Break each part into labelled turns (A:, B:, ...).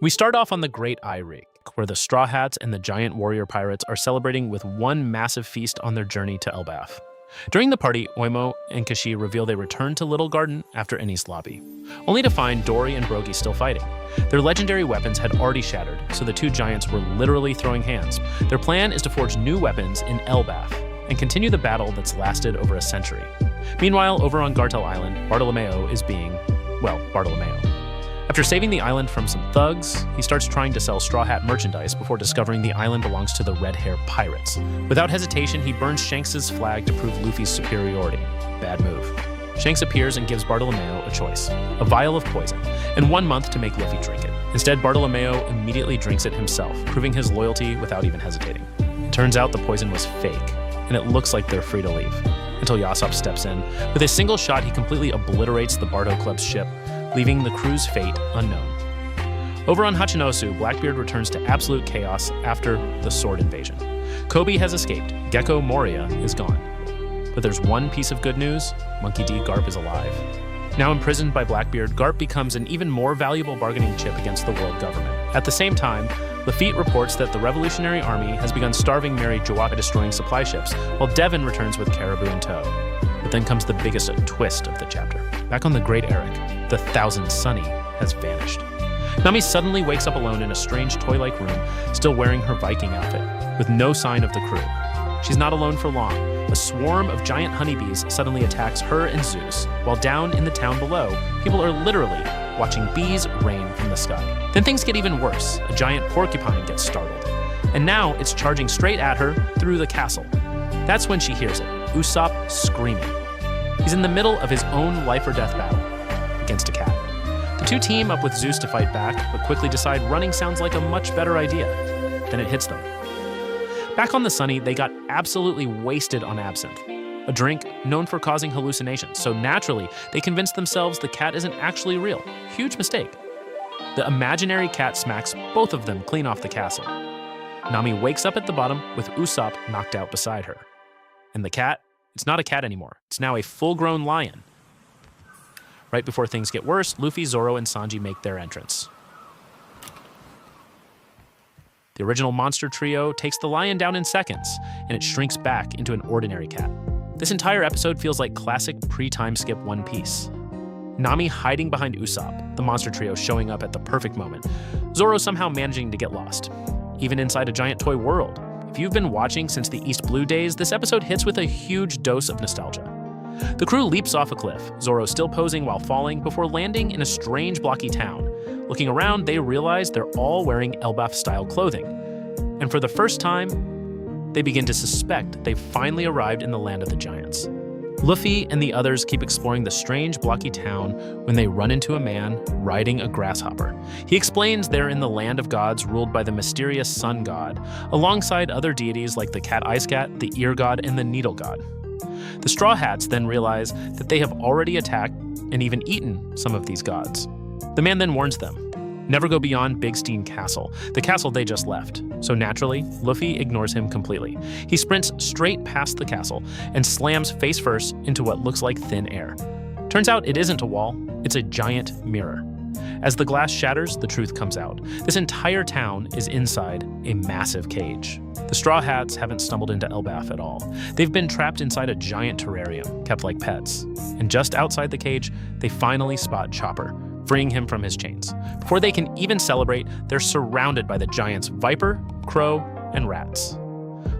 A: We start off on the Great Eye Rig, where the Straw Hats and the giant warrior pirates are celebrating with one massive feast on their journey to Elbaf. During the party, Oimo and Kashi reveal they returned to Little Garden after Eni's lobby, only to find Dory and Brogy still fighting. Their legendary weapons had already shattered, so the two giants were literally throwing hands. Their plan is to forge new weapons in Elbaf and continue the battle that's lasted over a century. Meanwhile, over on Gartel Island, Bartolomeo is being, Bartolomeo. After saving the island from some thugs, he starts trying to sell Straw Hat merchandise before discovering the island belongs to the Red Hair Pirates. Without hesitation, he burns Shanks' flag to prove Luffy's superiority. Bad move. Shanks appears and gives Bartolomeo a choice, a vial of poison, and 1 month to make Luffy drink it. Instead, Bartolomeo immediately drinks it himself, proving his loyalty without even hesitating. It turns out the poison was fake, and it looks like they're free to leave, until Yasopp steps in. With a single shot, he completely obliterates the Bardo Club's ship, leaving the crew's fate unknown. Over on Hachinosu, Blackbeard returns to absolute chaos after the sword invasion. Kobe has escaped, Gecko Moria is gone. But there's one piece of good news: Monkey D. Garp is alive. Now imprisoned by Blackbeard, Garp becomes an even more valuable bargaining chip against the world government. At the same time, Lafitte reports that the Revolutionary Army has begun starving Mary Jawat by destroying supply ships, while Devon returns with Caribou in tow. But then comes the biggest twist of the chapter. Back on the Great Eric, the Thousand Sunny has vanished. Nami suddenly wakes up alone in a strange toy-like room, still wearing her Viking outfit, with no sign of the crew. She's not alone for long. A swarm of giant honeybees suddenly attacks her and Zeus, while down in the town below, people are literally watching bees rain from the sky. Then things get even worse. A giant porcupine gets startled, and now it's charging straight at her through the castle. That's when she hears it, Usopp screaming. He's in the middle of his own life-or-death battle against a cat. The two team up with Zeus to fight back, but quickly decide running sounds like a much better idea. Then it hits them. Back on the Sunny, they got absolutely wasted on absinthe, a drink known for causing hallucinations, so naturally, they convince themselves the cat isn't actually real. Huge mistake. The imaginary cat smacks both of them clean off the castle. Nami wakes up at the bottom with Usopp knocked out beside her. And the cat, it's not a cat anymore. It's now a full-grown lion. Right before things get worse, Luffy, Zoro, and Sanji make their entrance. The original monster trio takes the lion down in seconds, and it shrinks back into an ordinary cat. This entire episode feels like classic pre-time skip One Piece. Nami hiding behind Usopp, the monster trio showing up at the perfect moment. Zoro somehow managing to get lost, even inside a giant toy world. If you've been watching since the East Blue days, this episode hits with a huge dose of nostalgia. The crew leaps off a cliff, Zoro still posing while falling, before landing in a strange blocky town. Looking around, they realize they're all wearing Elbaf-style clothing. And for the first time, they begin to suspect they've finally arrived in the land of the giants. Luffy and the others keep exploring the strange blocky town when they run into a man riding a grasshopper. He explains they're in the land of gods ruled by the mysterious sun god, alongside other deities like the cat ice cat, the ear god, and the needle god. The Straw Hats then realize that they have already attacked and even eaten some of these gods. The man then warns them, never go beyond Big Steen Castle, the castle they just left. So naturally, Luffy ignores him completely. He sprints straight past the castle and slams face first into what looks like thin air. Turns out it isn't a wall, it's a giant mirror. As the glass shatters, the truth comes out. This entire town is inside a massive cage. The Straw Hats haven't stumbled into Elbaf at all. They've been trapped inside a giant terrarium, kept like pets. And just outside the cage, they finally spot Chopper, freeing him from his chains. Before they can even celebrate, they're surrounded by the giants Viper, Crow, and Rats.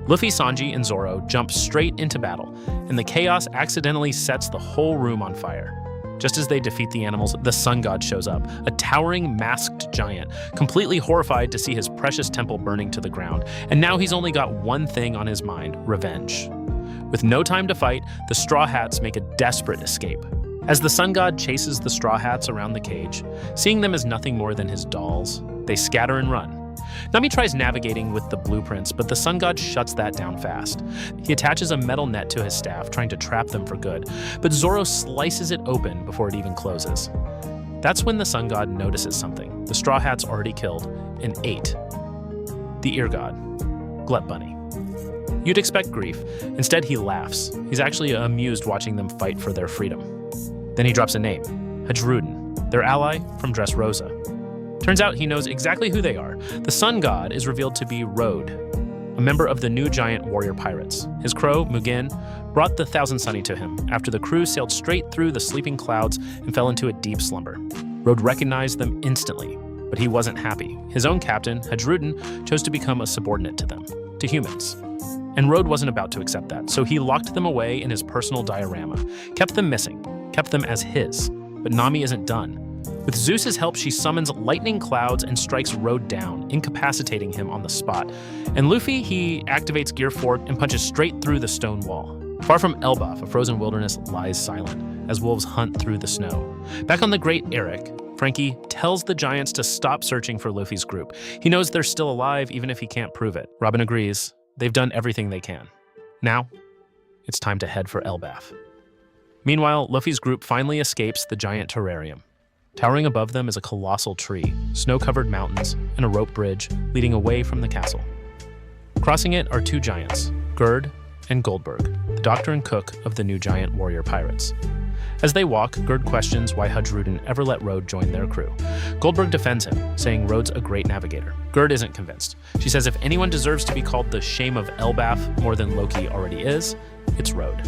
A: Luffy, Sanji, and Zoro jump straight into battle, and the chaos accidentally sets the whole room on fire. Just as they defeat the animals, the sun god shows up, a towering masked giant, completely horrified to see his precious temple burning to the ground. And now he's only got one thing on his mind: revenge. With no time to fight, the Straw Hats make a desperate escape. As the sun god chases the Straw Hats around the cage, seeing them as nothing more than his dolls, they scatter and run. Nami tries navigating with the blueprints, but the sun god shuts that down fast. He attaches a metal net to his staff, trying to trap them for good, but Zoro slices it open before it even closes. That's when the sun god notices something. The Straw Hats already killed and ate the ear god, Glut Bunny. You'd expect grief. Instead, he laughs. He's actually amused watching them fight for their freedom. Then he drops a name, Hajrudin, their ally from Dressrosa. Turns out he knows exactly who they are. The sun god is revealed to be Road, a member of the new giant warrior pirates. His crow, Mugen, brought the Thousand Sunny to him after the crew sailed straight through the sleeping clouds and fell into a deep slumber. Road recognized them instantly, but he wasn't happy. His own captain, Hajrudin, chose to become a subordinate to them, to humans. And Road wasn't about to accept that, so he locked them away in his personal diorama, kept them missing, kept them as his. But Nami isn't done. With Zeus's help, she summons lightning clouds and strikes Road down, incapacitating him on the spot. And Luffy, he activates Gear 4 and punches straight through the stone wall. Far from Elbaf, a frozen wilderness lies silent as wolves hunt through the snow. Back on the Great Eric, Frankie tells the giants to stop searching for Luffy's group. He knows they're still alive even if he can't prove it. Robin agrees. They've done everything they can. Now, it's time to head for Elbaf. Meanwhile, Luffy's group finally escapes the giant terrarium. Towering above them is a colossal tree, snow-covered mountains, and a rope bridge leading away from the castle. Crossing it are two giants, Gerd and Goldberg, the doctor and cook of the new giant warrior pirates. As they walk, Gerd questions why Hajrudin ever let Road join their crew. Goldberg defends him, saying Road's a great navigator. Gerd isn't convinced. She says if anyone deserves to be called the shame of Elbaf more than Loki already is, it's Road.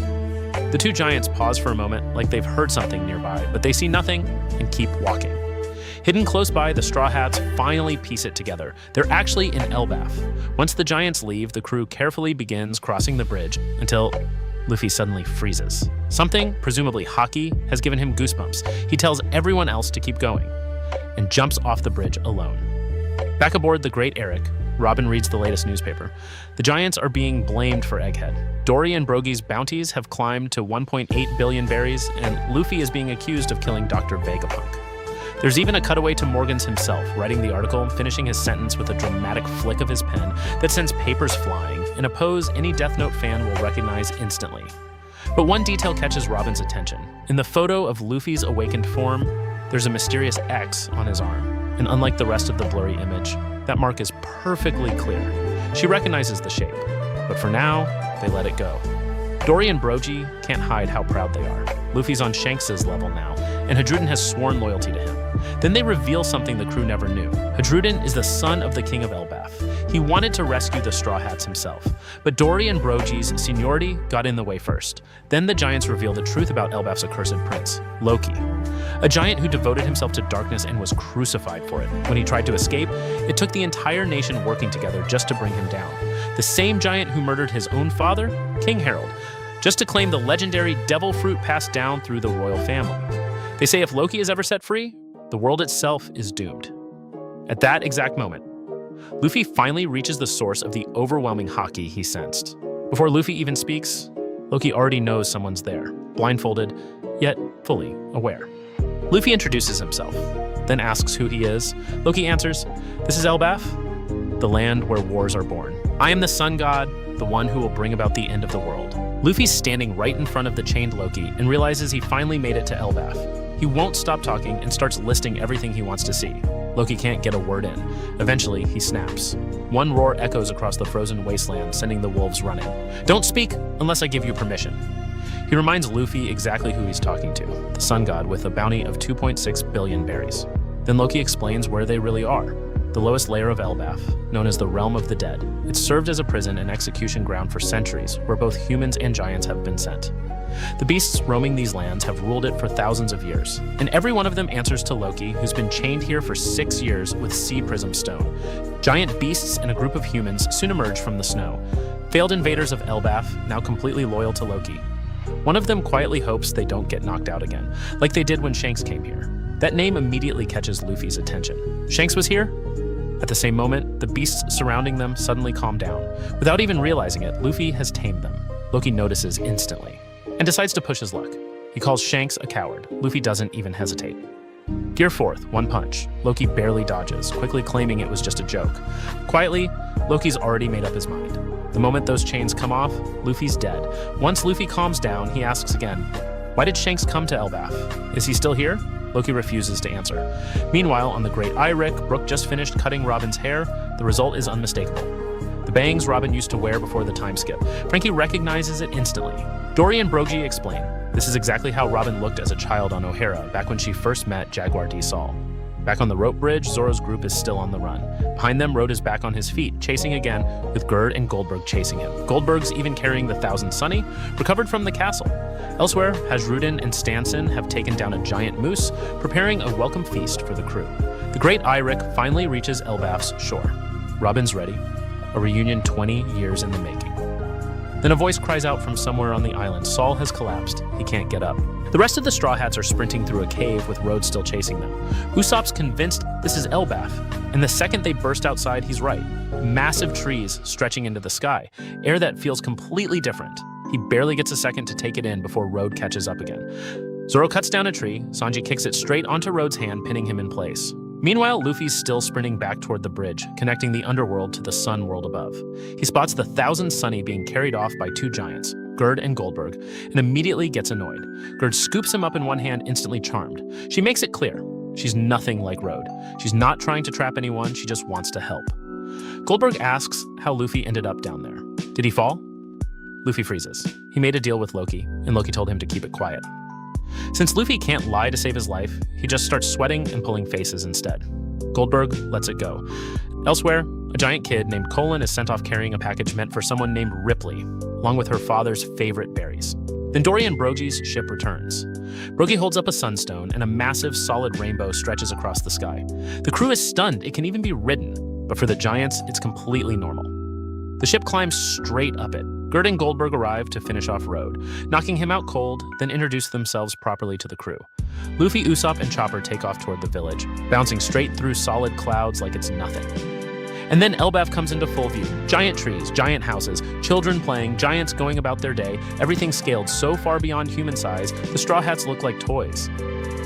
A: The two giants pause for a moment like they've heard something nearby, but they see nothing and keep walking. Hidden close by, the Straw Hats finally piece it together. They're actually in Elbaf. Once the giants leave, the crew carefully begins crossing the bridge until Luffy suddenly freezes. Something, presumably hockey, has given him goosebumps. He tells everyone else to keep going and jumps off the bridge alone. Back aboard the Great Eric, Robin reads the latest newspaper. The giants are being blamed for Egghead. Dory and Brogy's bounties have climbed to 1.8 billion berries, and Luffy is being accused of killing Dr. Vegapunk. There's even a cutaway to Morgans himself, writing the article, finishing his sentence with a dramatic flick of his pen that sends papers flying, in a pose any Death Note fan will recognize instantly. But one detail catches Robin's attention. In the photo of Luffy's awakened form, there's a mysterious X on his arm, and unlike the rest of the blurry image, that mark is perfectly clear. She recognizes the shape, but for now, they let it go. Dory and Brogy can't hide how proud they are. Luffy's on Shanks' level now, and Hajrudin has sworn loyalty to him. Then they reveal something the crew never knew. Hajrudin is the son of the king of Elbaf. He wanted to rescue the Straw Hats himself, but Dory and Brogy's seniority got in the way first. Then the giants reveal the truth about Elbaf's accursed prince, Loki, a giant who devoted himself to darkness and was crucified for it. When he tried to escape, it took the entire nation working together just to bring him down. The same giant who murdered his own father, King Harald, just to claim the legendary devil fruit passed down through the royal family. They say if Loki is ever set free, the world itself is doomed. At that exact moment, Luffy finally reaches the source of the overwhelming haki he sensed. Before Luffy even speaks, Loki already knows someone's there, blindfolded, yet fully aware. Luffy introduces himself, then asks who he is. Loki answers, "This is Elbaf, the land where wars are born. I am the sun god, the one who will bring about the end of the world." Luffy's standing right in front of the chained Loki and realizes he finally made it to Elbaf. He won't stop talking and starts listing everything he wants to see. Loki can't get a word in. Eventually, he snaps. One roar echoes across the frozen wasteland, sending the wolves running. "Don't speak unless I give you permission." He reminds Luffy exactly who he's talking to, the sun god with a bounty of 2.6 billion berries. Then Loki explains where they really are. The lowest layer of Elbaf, known as the Realm of the Dead. It's served as a prison and execution ground for centuries, where both humans and giants have been sent. The beasts roaming these lands have ruled it for thousands of years, and every one of them answers to Loki, who's been chained here for 6 years with sea prism stone. Giant beasts and a group of humans soon emerge from the snow. Failed invaders of Elbaf, now completely loyal to Loki. One of them quietly hopes they don't get knocked out again, like they did when Shanks came here. That name immediately catches Luffy's attention. Shanks was here? At the same moment, the beasts surrounding them suddenly calm down. Without even realizing it, Luffy has tamed them. Loki notices instantly and decides to push his luck. He calls Shanks a coward. Luffy doesn't even hesitate. Gear 4th, one punch. Loki barely dodges, quickly claiming it was just a joke. Quietly, Loki's already made up his mind. The moment those chains come off, Luffy's dead. Once Luffy calms down, he asks again, "Why did Shanks come to Elbaf? Is he still here?" Loki refuses to answer. Meanwhile, on the Great Eric, Brook just finished cutting Robin's hair. The result is unmistakable. The bangs Robin used to wear before the time skip. Frankie recognizes it instantly. Dory and Brogy explain. This is exactly how Robin looked as a child on Ohara, back when she first met Jaguar D. Saul. Back on the rope bridge, Zoro's group is still on the run. Behind them, Road is back on his feet, chasing again, with Gerd and Goldberg chasing him. Goldberg's even carrying the Thousand Sunny, recovered from the castle. Elsewhere, Hajrudin and Stanson have taken down a giant moose, preparing a welcome feast for the crew. The great Eirik finally reaches Elbaf's shore. Robin's ready, a reunion 20 years in the making. Then a voice cries out from somewhere on the island. Saul has collapsed. He can't get up. The rest of the Straw Hats are sprinting through a cave with Road still chasing them. Usopp's convinced this is Elbaf, and the second they burst outside, he's right. Massive trees stretching into the sky, air that feels completely different. He barely gets a second to take it in before Road catches up again. Zoro cuts down a tree, Sanji kicks it straight onto Road's hand, pinning him in place. Meanwhile, Luffy's still sprinting back toward the bridge, connecting the underworld to the sun world above. He spots the Thousand Sunny being carried off by two giants, Gerd and Goldberg, and immediately gets annoyed. Gerd scoops him up in one hand, instantly charmed. She makes it clear, she's nothing like Road. She's not trying to trap anyone, she just wants to help. Goldberg asks how Luffy ended up down there. Did he fall? Luffy freezes. He made a deal with Loki, and Loki told him to keep it quiet. Since Luffy can't lie to save his life, he just starts sweating and pulling faces instead. Goldberg lets it go. Elsewhere, a giant kid named Colin is sent off carrying a package meant for someone named Ripley, along with her father's favorite berries. Then Dory and Brogy's ship returns. Brogy holds up a sunstone, and a massive, solid rainbow stretches across the sky. The crew is stunned. It can even be ridden, but for the giants, it's completely normal. The ship climbs straight up it. Gerd and Goldberg arrive to finish off Road, knocking him out cold, then introduce themselves properly to the crew. Luffy, Usopp, and Chopper take off toward the village, bouncing straight through solid clouds like it's nothing. And then Elbaf comes into full view. Giant trees, giant houses, children playing, giants going about their day, everything scaled so far beyond human size, the Straw Hats look like toys.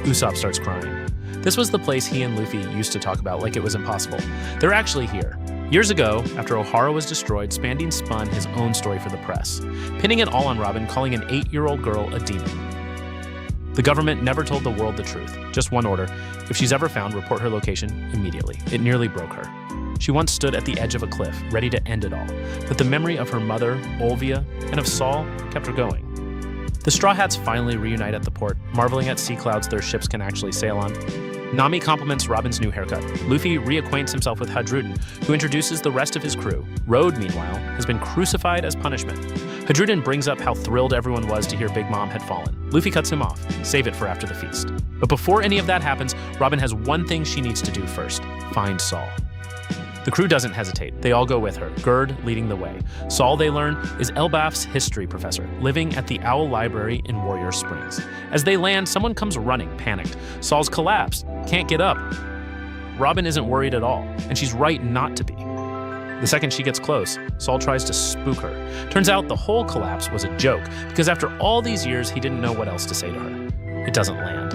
A: Usopp starts crying. This was the place he and Luffy used to talk about like it was impossible. They're actually here. Years ago, after Ohara was destroyed, Spandine spun his own story for the press, pinning it all on Robin, calling an 8-year-old girl a demon. The government never told the world the truth, just one order. If she's ever found, report her location immediately. It nearly broke her. She once stood at the edge of a cliff, ready to end it all, but the memory of her mother, Olvia, and of Saul kept her going. The Straw Hats finally reunite at the port, marveling at sea clouds their ships can actually sail on. Nami compliments Robin's new haircut. Luffy reacquaints himself with Hajrudin, who introduces the rest of his crew. Road, meanwhile, has been crucified as punishment. Hajrudin brings up how thrilled everyone was to hear Big Mom had fallen. Luffy cuts him off. Save it for after the feast. But before any of that happens, Robin has one thing she needs to do first: find Saul. The crew doesn't hesitate. They all go with her, Gerd leading the way. Saul, they learn, is Elbaf's history professor, living at the Owl Library in Warrior Springs. As they land, someone comes running, panicked. Saul's collapsed, can't get up. Robin isn't worried at all, and she's right not to be. The second she gets close, Saul tries to spook her. Turns out the whole collapse was a joke, because after all these years, he didn't know what else to say to her. It doesn't land.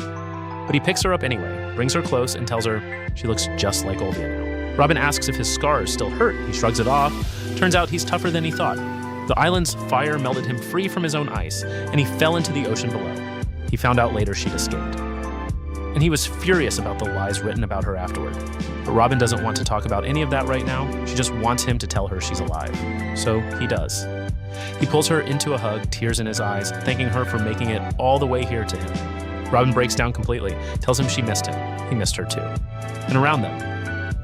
A: But he picks her up anyway, brings her close, and tells her she looks just like Olvia now. Robin asks if his scars still hurt. He shrugs it off. Turns out he's tougher than he thought. The island's fire melted him free from his own ice, and he fell into the ocean below. He found out later she'd escaped. And he was furious about the lies written about her afterward. But Robin doesn't want to talk about any of that right now. She just wants him to tell her she's alive. So he does. He pulls her into a hug, tears in his eyes, thanking her for making it all the way here to him. Robin breaks down completely, tells him she missed him. He missed her too. And around them,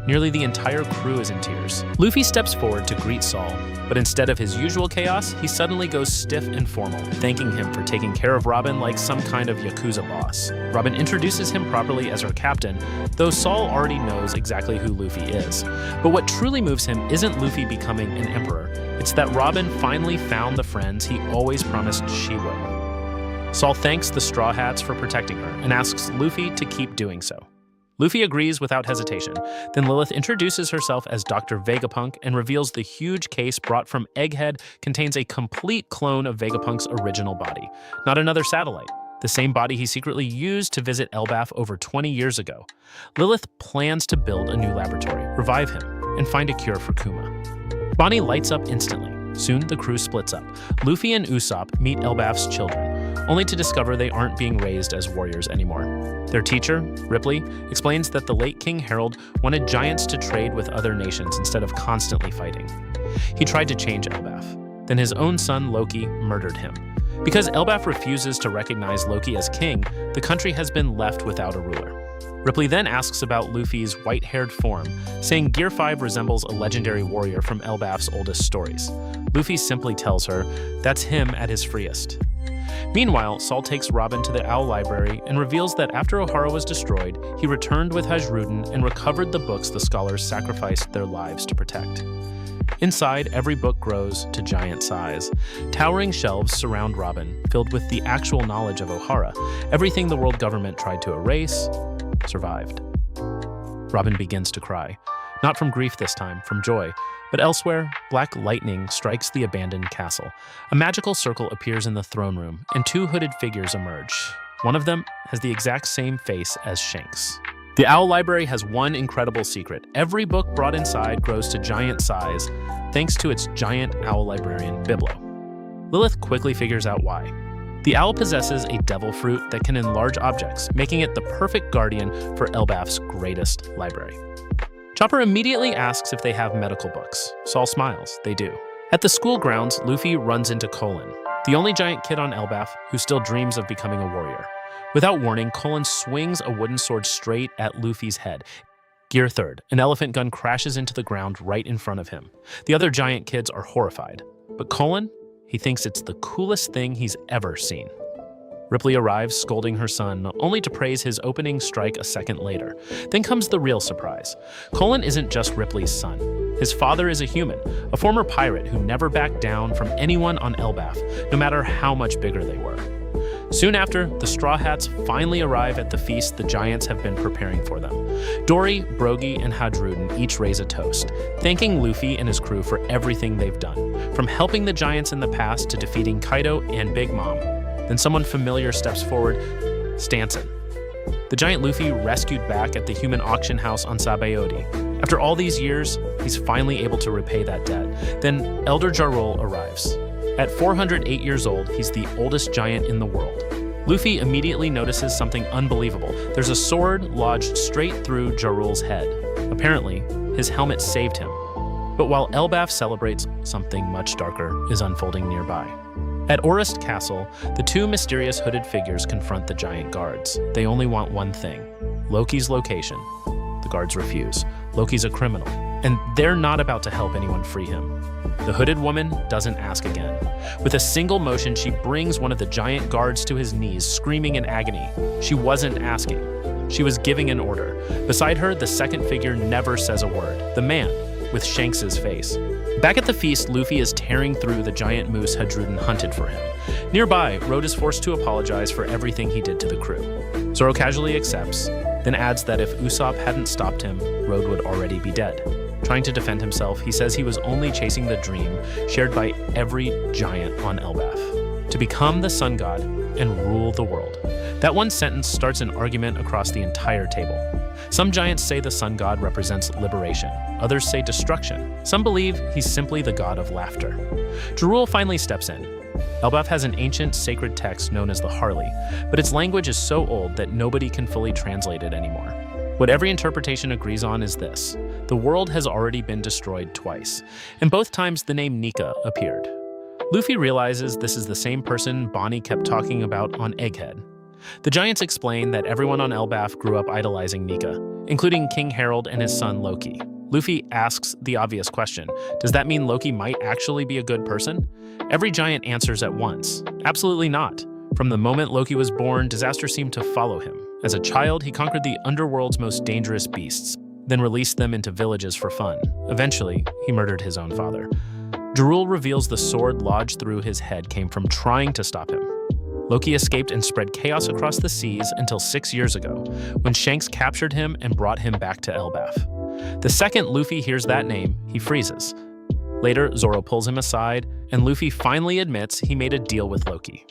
A: nearly the entire crew is in tears. Luffy steps forward to greet Saul, but instead of his usual chaos, he suddenly goes stiff and formal, thanking him for taking care of Robin like some kind of Yakuza boss. Robin introduces him properly as her captain, though Saul already knows exactly who Luffy is. But what truly moves him isn't Luffy becoming an emperor, it's that Robin finally found the friends he always promised she would. Saul thanks the Straw Hats for protecting her and asks Luffy to keep doing so. Luffy agrees without hesitation. Then Lilith introduces herself as Dr. Vegapunk and reveals the huge case brought from Egghead contains a complete clone of Vegapunk's original body. Not another satellite, the same body he secretly used to visit Elbaf over 20 years ago. Lilith plans to build a new laboratory, revive him, and find a cure for Kuma. Bonnie lights up instantly. Soon, the crew splits up. Luffy and Usopp meet Elbaf's children, only to discover they aren't being raised as warriors anymore. Their teacher, Ripley, explains that the late King Harold wanted giants to trade with other nations instead of constantly fighting. He tried to change Elbaf. Then his own son, Loki, murdered him. Because Elbaf refuses to recognize Loki as king, the country has been left without a ruler. Ripley then asks about Luffy's white-haired form, saying Gear 5 resembles a legendary warrior from Elbaf's oldest stories. Luffy simply tells her that's him at his freest. Meanwhile, Saul takes Robin to the Owl Library and reveals that after Ohara was destroyed, he returned with Hajrudin and recovered the books the scholars sacrificed their lives to protect. Inside, every book grows to giant size. Towering shelves surround Robin, filled with the actual knowledge of Ohara. Everything the world government tried to erase survived. Robin begins to cry. Not from grief this time, from joy. But elsewhere, black lightning strikes the abandoned castle. A magical circle appears in the throne room, and two hooded figures emerge. One of them has the exact same face as Shanks. The Owl Library has one incredible secret. Every book brought inside grows to giant size, thanks to its giant owl librarian, Biblo. Lilith quickly figures out why. The owl possesses a devil fruit that can enlarge objects, making it the perfect guardian for Elbaf's greatest library. Chopper immediately asks if they have medical books. Saul smiles. They do. At the school grounds, Luffy runs into Colin, the only giant kid on Elbaf who still dreams of becoming a warrior. Without warning, Colin swings a wooden sword straight at Luffy's head. Gear 3rd, an elephant gun crashes into the ground right in front of him. The other giant kids are horrified. But Colin, he thinks it's the coolest thing he's ever seen. Ripley arrives, scolding her son, only to praise his opening strike a second later. Then comes the real surprise. Colin isn't just Ripley's son. His father is a human, a former pirate who never backed down from anyone on Elbaf, no matter how much bigger they were. Soon after, the Straw Hats finally arrive at the feast the giants have been preparing for them. Dory, Brogy, and Hajrudin each raise a toast, thanking Luffy and his crew for everything they've done, from helping the giants in the past to defeating Kaido and Big Mom. Then someone familiar steps forward, Stanson. The giant Luffy rescued back at the human auction house on Sabaody. After all these years, he's finally able to repay that debt. Then Elder Jarul arrives. At 408 years old, he's the oldest giant in the world. Luffy immediately notices something unbelievable. There's a sword lodged straight through Jarul's head. Apparently, his helmet saved him. But while Elbaf celebrates, something much darker is unfolding nearby. At Orist Castle, the two mysterious hooded figures confront the giant guards. They only want one thing: Loki's location. The guards refuse. Loki's a criminal, and they're not about to help anyone free him. The hooded woman doesn't ask again. With a single motion, she brings one of the giant guards to his knees, screaming in agony. She wasn't asking. She was giving an order. Beside her, the second figure never says a word. The man, with Shanks' face. Back at the feast, Luffy is tearing through the giant moose Hajrudin hunted for him. Nearby, Road is forced to apologize for everything he did to the crew. Zoro casually accepts, then adds that if Usopp hadn't stopped him, Road would already be dead. Trying to defend himself, he says he was only chasing the dream shared by every giant on Elbaf: to become the sun god and rule the world. That one sentence starts an argument across the entire table. Some giants say the sun god represents liberation. Others say destruction. Some believe he's simply the god of laughter. Jarul finally steps in. Elbaf has an ancient sacred text known as the Harley, but its language is so old that nobody can fully translate it anymore. What every interpretation agrees on is this: the world has already been destroyed twice, and both times the name Nika appeared. Luffy realizes this is the same person Bonnie kept talking about on Egghead. The giants explain that everyone on Elbaf grew up idolizing Nika, including King Harald and his son Loki. Luffy asks the obvious question: does that mean Loki might actually be a good person? Every giant answers at once: absolutely not. From the moment Loki was born, disaster seemed to follow him. As a child, he conquered the underworld's most dangerous beasts, then released them into villages for fun. Eventually, he murdered his own father. Jarul reveals the sword lodged through his head came from trying to stop him. Loki escaped and spread chaos across the seas until 6 years ago, when Shanks captured him and brought him back to Elbaf. The second Luffy hears that name, he freezes. Later, Zoro pulls him aside, and Luffy finally admits he made a deal with Loki.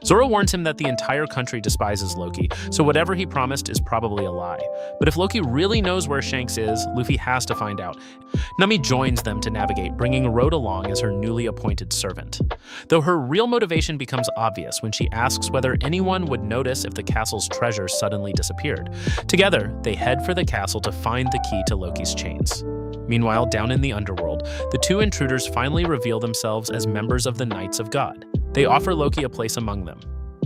A: Zoro warns him that the entire country despises Loki, so whatever he promised is probably a lie. But if Loki really knows where Shanks is, Luffy has to find out. Nami joins them to navigate, bringing Road along as her newly appointed servant. Though her real motivation becomes obvious when she asks whether anyone would notice if the castle's treasure suddenly disappeared. Together, they head for the castle to find the key to Loki's chains. Meanwhile, down in the underworld, the two intruders finally reveal themselves as members of the Knights of God. They offer Loki a place among them.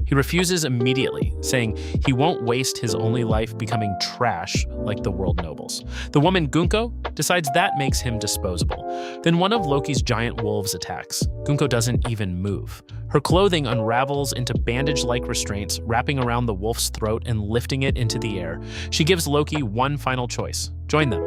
A: He He refuses immediately, saying he won't waste his only life becoming trash like the world nobles. The woman Gunko decides that makes him disposable. Then one of Loki's giant wolves attacks. Gunko doesn't even move. Her clothing unravels into bandage-like restraints, wrapping around the wolf's throat and lifting it into the air. She gives Loki one final choice: join them.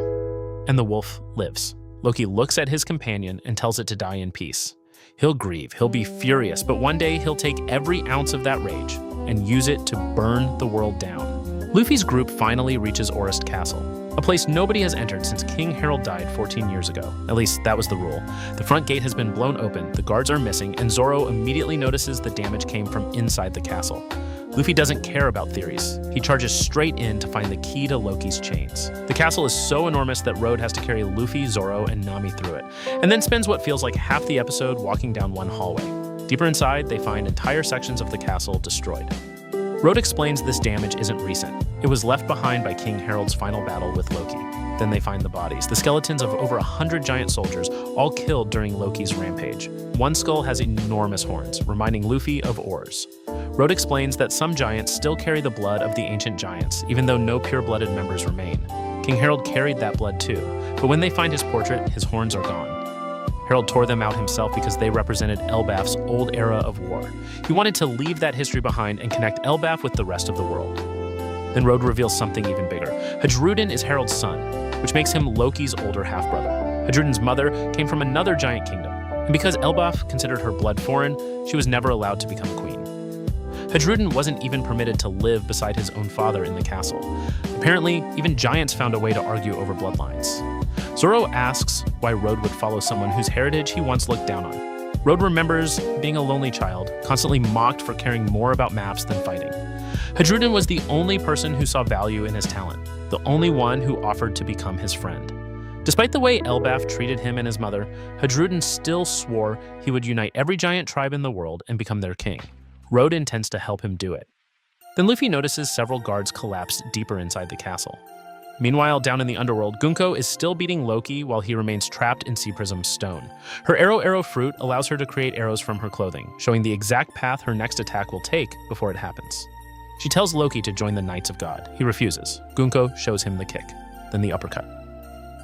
A: And the wolf lives. Loki looks at his companion and tells it to die in peace. He'll grieve, he'll be furious, but one day he'll take every ounce of that rage and use it to burn the world down. Luffy's group finally reaches Orist Castle, a place nobody has entered since King Harald died 14 years ago. At least, that was the rule. The front gate has been blown open, the guards are missing, and Zoro immediately notices the damage came from inside the castle. Luffy doesn't care about theories. He charges straight in to find the key to Loki's chains. The castle is so enormous that Road has to carry Luffy, Zoro, and Nami through it, and then spends what feels like half the episode walking down one hallway. Deeper inside, they find entire sections of the castle destroyed. Road explains this damage isn't recent. It was left behind by King Harald's final battle with Loki. Then they find the bodies, the skeletons of over 100 giant soldiers, all killed during Loki's rampage. One skull has enormous horns, reminding Luffy of oars. Road explains that some giants still carry the blood of the ancient giants, even though no pure-blooded members remain. King Harald carried that blood too, but when they find his portrait, his horns are gone. Harald tore them out himself because they represented Elbaf's old era of war. He wanted to leave that history behind and connect Elbaf with the rest of the world. Then Road reveals something even bigger. Hajrudin is Harald's son, which makes him Loki's older half-brother. Hajrudin's mother came from another giant kingdom, and because Elbaf considered her blood foreign, she was never allowed to become queen. Hajrudin wasn't even permitted to live beside his own father in the castle. Apparently, even giants found a way to argue over bloodlines. Zoro asks why Road would follow someone whose heritage he once looked down on. Road remembers being a lonely child, constantly mocked for caring more about maps than fighting. Hajrudin was the only person who saw value in his talent, the only one who offered to become his friend. Despite the way Elbaf treated him and his mother, Hajrudin still swore he would unite every giant tribe in the world and become their king. Road intends to help him do it. Then Luffy notices several guards collapsed deeper inside the castle. Meanwhile, down in the underworld, Gunko is still beating Loki while he remains trapped in Sea Prism's stone. Her arrow fruit allows her to create arrows from her clothing, showing the exact path her next attack will take before it happens. She tells Loki to join the Knights of God. He refuses. Gunko shows him the kick, then the uppercut.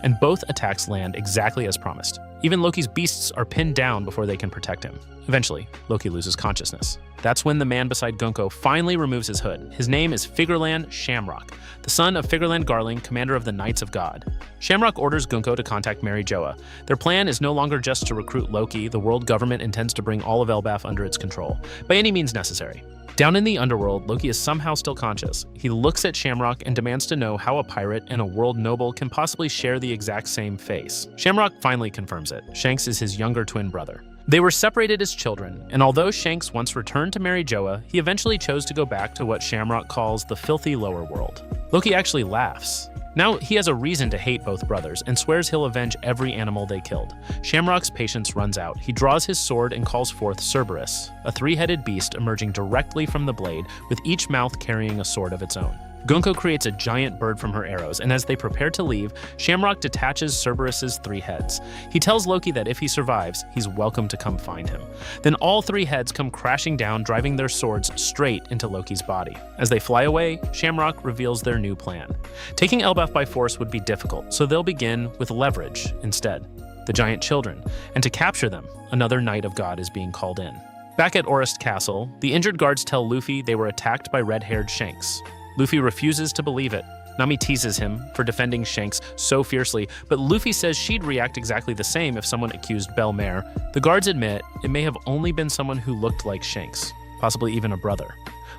A: And both attacks land exactly as promised. Even Loki's beasts are pinned down before they can protect him. Eventually, Loki loses consciousness. That's when the man beside Gunko finally removes his hood. His name is Figureland Shamrock, the son of Figureland Garling, commander of the Knights of God. Shamrock orders Gunko to contact Mary Joa. Their plan is no longer just to recruit Loki. The world government intends to bring all of Elbaf under its control, by any means necessary. Down in the underworld, Loki is somehow still conscious. He looks at Shamrock and demands to know how a pirate and a world noble can possibly share the exact same face. Shamrock finally confirms it. Shanks is his younger twin brother. They were separated as children, and although Shanks once returned to Mary Joa, he eventually chose to go back to what Shamrock calls the filthy lower world. Loki actually laughs. Now he has a reason to hate both brothers and swears he'll avenge every animal they killed. Shamrock's patience runs out. He draws his sword and calls forth Cerberus, a three-headed beast emerging directly from the blade, with each mouth carrying a sword of its own. Gunko creates a giant bird from her arrows, and as they prepare to leave, Shamrock detaches Cerberus's three heads. He tells Loki that if he survives, he's welcome to come find him. Then all three heads come crashing down, driving their swords straight into Loki's body. As they fly away, Shamrock reveals their new plan. Taking Elbaf by force would be difficult, so they'll begin with leverage instead. The giant children. And to capture them, another Knight of God is being called in. Back at Orist Castle, the injured guards tell Luffy they were attacked by red-haired Shanks. Luffy refuses to believe it. Nami teases him for defending Shanks so fiercely, but Luffy says she'd react exactly the same if someone accused Belle-Mare. The guards admit it may have only been someone who looked like Shanks, possibly even a brother.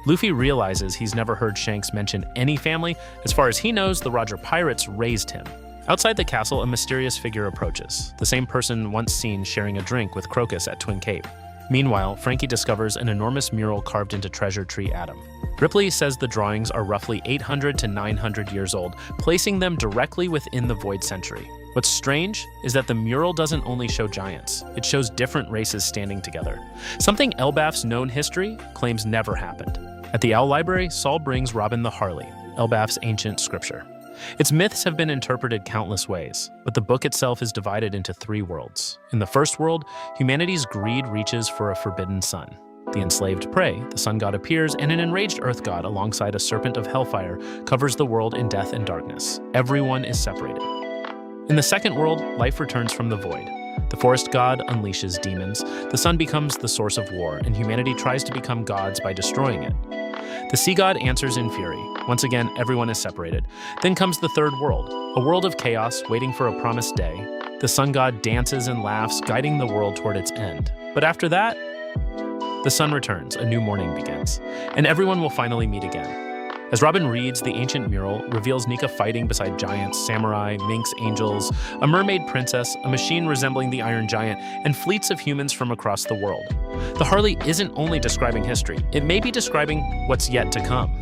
A: Luffy realizes he's never heard Shanks mention any family. As far as he knows, the Roger Pirates raised him. Outside the castle, a mysterious figure approaches, the same person once seen sharing a drink with Crocus at Twin Cape. Meanwhile, Frankie discovers an enormous mural carved into Treasure Tree Atom. Ripley says the drawings are roughly 800 to 900 years old, placing them directly within the Void Century. What's strange is that the mural doesn't only show giants, it shows different races standing together. Something Elbaf's known history claims never happened. At the Owl Library, Saul brings Robin the Harley, Elbaf's ancient scripture. Its myths have been interpreted countless ways, but the book itself is divided into three worlds. In the first world, humanity's greed reaches for a forbidden sun. The enslaved prey, the sun god appears, and an enraged earth god alongside a serpent of hellfire covers the world in death and darkness. Everyone is separated. In the second world, life returns from the void. The forest god unleashes demons, the sun becomes the source of war, and humanity tries to become gods by destroying it. The sea god answers in fury. Once again, everyone is separated. Then comes the third world, a world of chaos waiting for a promised day. The sun god dances and laughs, guiding the world toward its end. But after that, the sun returns, a new morning begins, and everyone will finally meet again. As Robin reads, the ancient mural reveals Nika fighting beside giants, samurai, minks, angels, a mermaid princess, a machine resembling the Iron Giant, and fleets of humans from across the world. The Harley isn't only describing history, it may be describing what's yet to come.